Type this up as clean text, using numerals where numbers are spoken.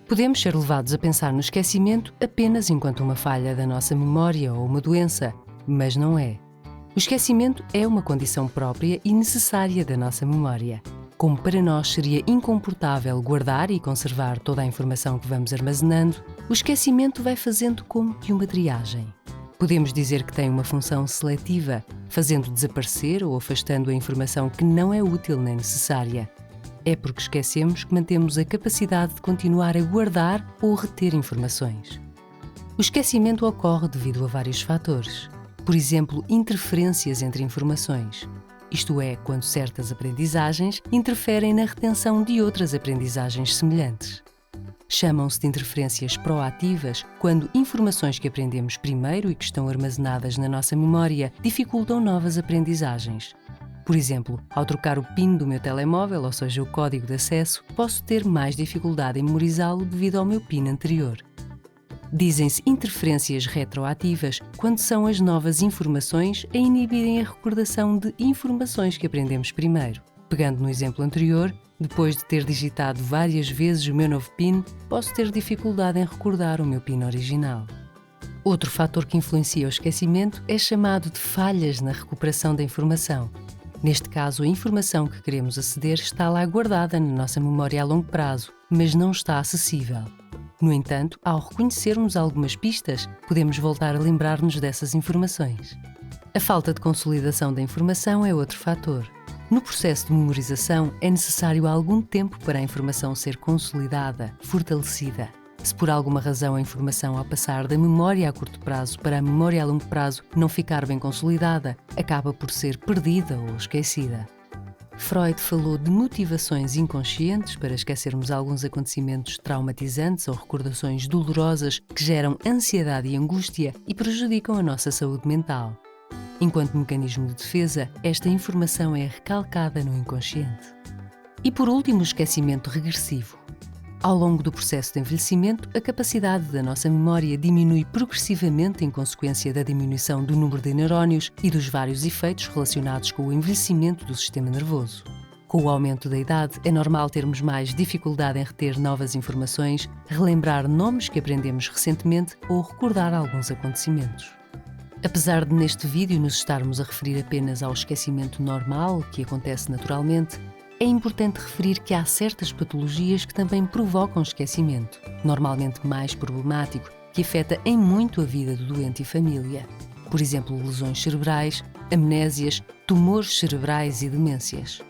Podemos ser levados a pensar no esquecimento apenas enquanto uma falha da nossa memória ou uma doença, mas não é. O esquecimento é uma condição própria e necessária da nossa memória. Como para nós seria incomportável guardar e conservar toda a informação que vamos armazenando, o esquecimento vai fazendo como que uma triagem. Podemos dizer que tem uma função seletiva, fazendo desaparecer ou afastando a informação que não é útil nem necessária. É porque esquecemos que mantemos a capacidade de continuar a guardar ou reter informações. O esquecimento ocorre devido a vários fatores. Por exemplo, interferências entre informações. Isto é, quando certas aprendizagens interferem na retenção de outras aprendizagens semelhantes. Chamam-se de interferências proativas quando informações que aprendemos primeiro e que estão armazenadas na nossa memória dificultam novas aprendizagens. Por exemplo, ao trocar o PIN do meu telemóvel, ou seja, o código de acesso, posso ter mais dificuldade em memorizá-lo devido ao meu PIN anterior. Dizem-se interferências retroativas quando são as novas informações a inibirem a recordação de informações que aprendemos primeiro. Pegando no exemplo anterior, depois de ter digitado várias vezes o meu novo PIN, posso ter dificuldade em recordar o meu PIN original. Outro fator que influencia o esquecimento é chamado de falhas na recuperação da informação. Neste caso, a informação que queremos aceder está lá guardada na nossa memória a longo prazo, mas não está acessível. No entanto, ao reconhecermos algumas pistas, podemos voltar a lembrar-nos dessas informações. A falta de consolidação da informação é outro fator. No processo de memorização, é necessário algum tempo para a informação ser consolidada, fortalecida. Se por alguma razão a informação ao passar da memória a curto prazo para a memória a longo prazo não ficar bem consolidada, acaba por ser perdida ou esquecida. Freud falou de motivações inconscientes para esquecermos alguns acontecimentos traumatizantes ou recordações dolorosas que geram ansiedade e angústia e prejudicam a nossa saúde mental. Enquanto mecanismo de defesa, esta informação é recalcada no inconsciente. E por último, o esquecimento regressivo. Ao longo do processo de envelhecimento, a capacidade da nossa memória diminui progressivamente em consequência da diminuição do número de neurónios e dos vários efeitos relacionados com o envelhecimento do sistema nervoso. Com o aumento da idade, é normal termos mais dificuldade em reter novas informações, relembrar nomes que aprendemos recentemente ou recordar alguns acontecimentos. Apesar de neste vídeo nos estarmos a referir apenas ao esquecimento normal, que acontece naturalmente, é importante referir que há certas patologias que também provocam esquecimento, normalmente mais problemático, que afeta em muito a vida do doente e família. Por exemplo, lesões cerebrais, amnésias, tumores cerebrais e demências.